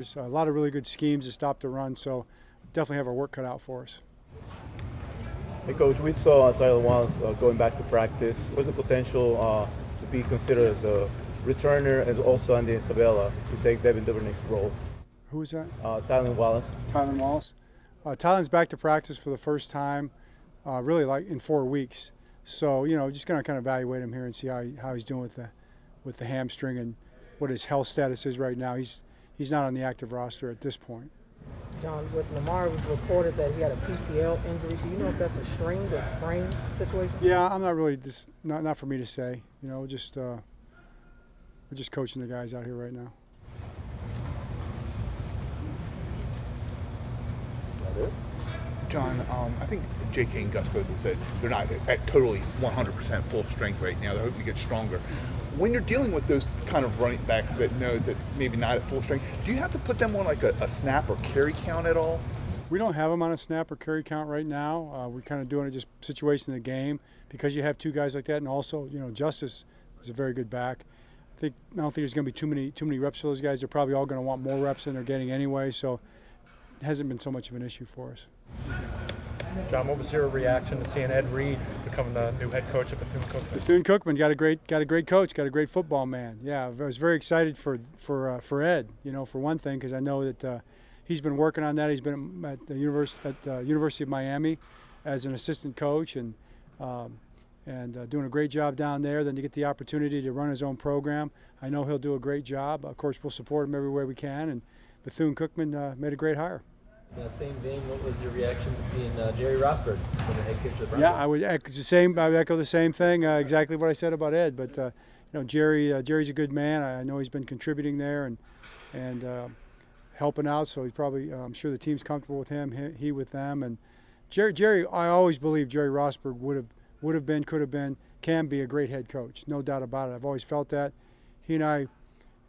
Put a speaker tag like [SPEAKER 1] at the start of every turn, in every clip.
[SPEAKER 1] There's a lot of really good schemes to stop the run, so definitely have our work cut out for us.
[SPEAKER 2] Hey, Coach, we saw Tyler Wallace going back to practice. What's the potential to be considered as a returner, and also Andy Isabella to take Devin Duvernay's role?
[SPEAKER 1] Who was that?
[SPEAKER 2] Tyler Wallace.
[SPEAKER 1] Tylen Wallace. Tylen's back to practice for the first time, really like in 4 weeks. So just gonna kind of evaluate him here and see how he's doing with the hamstring and what his health status is right now. He's not on the active roster at this point.
[SPEAKER 3] John, with Lamar, it was reported that he had a PCL injury. Do you know if that's a strained or sprained situation?
[SPEAKER 1] Yeah, I'm not really not for me to say. We're just coaching the guys out here right now.
[SPEAKER 4] John, I think J.K. and Gus both have said they're not at totally 100% full strength right now. They're hoping to get stronger. When you're dealing with those kind of running backs that know that maybe not at full strength, do you have to put them on like a snap or carry count at all?
[SPEAKER 1] We don't have them on a snap or carry count right now. We're kind of doing it just situation of the game because you have two guys like that, and also Justice is a very good back. I don't think there's going to be too many reps for those guys. They're probably all going to want more reps than they're getting anyway, so it hasn't been so much of an issue for us.
[SPEAKER 5] John, what was your reaction to seeing Ed Reed become the new head coach at Bethune-Cookman?
[SPEAKER 1] Bethune-Cookman got a great coach, got a great football man. Yeah, I was very excited for Ed. For one thing, because I know that he's been working on that. He's been at the University of Miami as an assistant coach and doing a great job down there. Then to get the opportunity to run his own program, I know he'll do a great job. Of course, we'll support him every way we can. And Bethune-Cookman made a great hire.
[SPEAKER 6] In that same vein, what was your reaction to seeing Jerry Rosburg become the head coach of the Broncos?
[SPEAKER 1] Yeah, I would echo the same thing. Exactly what I said about Ed. But Jerry's a good man. I know he's been contributing there and helping out. So he's probably I'm sure the team's comfortable with him. He with them. And Jerry, I always believe Jerry Rosburg would have been, could have been, can be a great head coach. No doubt about it. I've always felt that. He and I,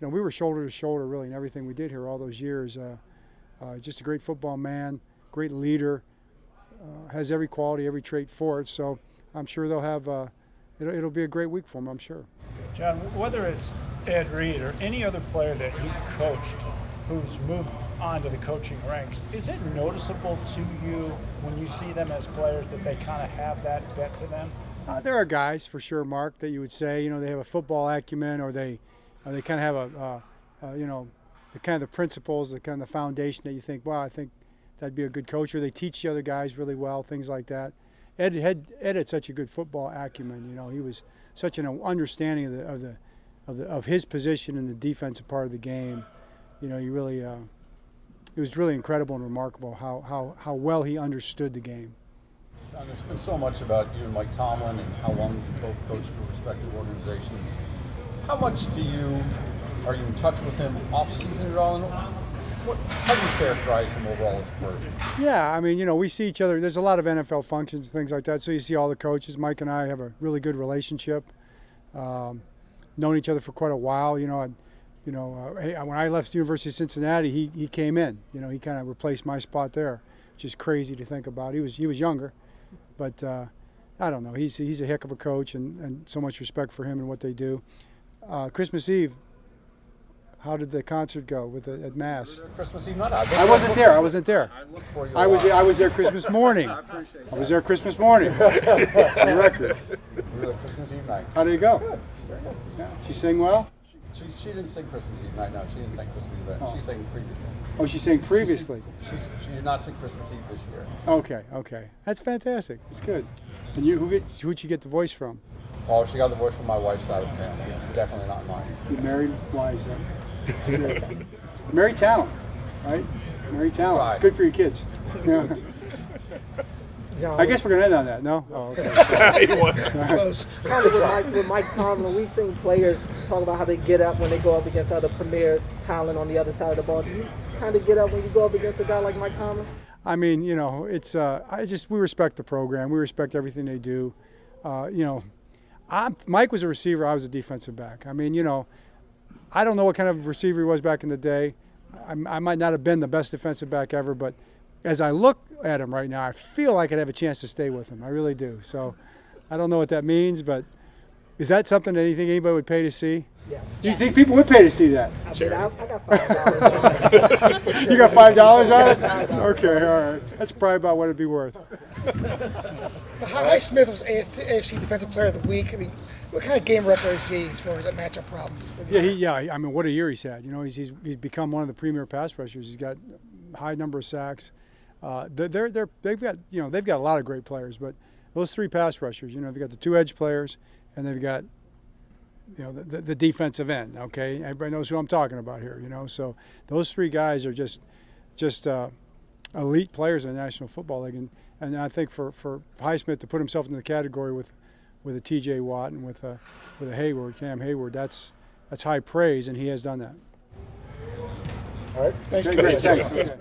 [SPEAKER 1] we were shoulder to shoulder really in everything we did here all those years. Just a great football man, great leader, has every quality, every trait for it. So I'm sure they'll have, it'll be a great week for them, I'm sure.
[SPEAKER 7] John, whether it's Ed Reed or any other player that you've coached who's moved on to the coaching ranks, is it noticeable to you when you see them as players that they kind of have that bet to them?
[SPEAKER 1] There are guys, for sure, Mark, that you would say, they have a football acumen or they kind of have the kind of the principles, the kind of the foundation that you think, wow, I think that'd be a good coach, or they teach the other guys really well, things like that. Ed had such a good football acumen. He was such an understanding of his position in the defensive part of the game. It was really incredible and remarkable how well he understood the game.
[SPEAKER 8] John, there's been so much about you and Mike Tomlin and how long you both coached for respective organizations. How much are you in touch with him off-season at all? And how do you characterize him overall as a person?
[SPEAKER 1] Yeah, we see each other. There's a lot of NFL functions and things like that, so you see all the coaches. Mike and I have a really good relationship. Known each other for quite a while. When I left the University of Cincinnati, he came in. He kind of replaced my spot there, which is crazy to think about. He was younger, but I don't know. He's a heck of a coach, and so much respect for him and what they do. Christmas Eve. How did the concert go at Mass?
[SPEAKER 8] Christmas Eve night.
[SPEAKER 1] I wasn't there. I
[SPEAKER 8] looked for you.
[SPEAKER 1] I was there Christmas morning. I was there Christmas morning. On the record.
[SPEAKER 8] You were there Christmas Eve night.
[SPEAKER 1] How did it go?
[SPEAKER 8] Good. Very good.
[SPEAKER 1] Yeah. She sang well?
[SPEAKER 8] She didn't sing Christmas Eve night. No, she didn't sing Christmas Eve night.
[SPEAKER 1] Oh.
[SPEAKER 8] She sang previously.
[SPEAKER 1] Oh, she sang previously.
[SPEAKER 8] She did not sing Christmas Eve this year.
[SPEAKER 1] Okay. That's fantastic. That's good. And who'd you get the voice from?
[SPEAKER 8] Oh, she got the voice from my wife's side of the family. Definitely not mine.
[SPEAKER 1] You married wise then. It's good. Married talent, right? Married talent. It's good for your kids. Yeah.
[SPEAKER 3] John,
[SPEAKER 1] I guess we're going to end on that, no? Oh, okay.
[SPEAKER 3] Close. Kind of with Mike Tomlin, we've seen players talk about how they get up when they go up against other premier talent on the other side of the ball. Do you kind of get up when you go up against a guy like Mike Tomlin?
[SPEAKER 1] It's we respect the program. We respect everything they do. Mike was a receiver. I was a defensive back. I don't know what kind of receiver he was back in the day. I might not have been the best defensive back ever, but as I look at him right now, I feel like I'd have a chance to stay with him. I really do. So I don't know what that means, but is that something that you think anybody would pay to see?
[SPEAKER 3] Yeah.
[SPEAKER 1] Do you think people would pay to see that?
[SPEAKER 3] I mean, I got $5.
[SPEAKER 1] You got $5 on it? Okay, all right. That's probably about what it'd be worth.
[SPEAKER 9] Highsmith was AFC Defensive Player of the Week. I mean, what kind of game record is he as far as that matchup problems?
[SPEAKER 1] Yeah, I mean, what a year he's had. You know, he's become one of the premier pass rushers. He's got a high number of sacks. They've got a lot of great players, but those three pass rushers, you know, they've got the two edge players, and they've got, you know, the defensive end. Okay, everybody knows who I'm talking about here. You know, so those three guys are just elite players in the National Football League, and I think for Highsmith to put himself in the category with a T.J. Watt and with a Cam Hayward, that's high praise, and he has done that.
[SPEAKER 3] All right.
[SPEAKER 1] Great, thanks. Okay.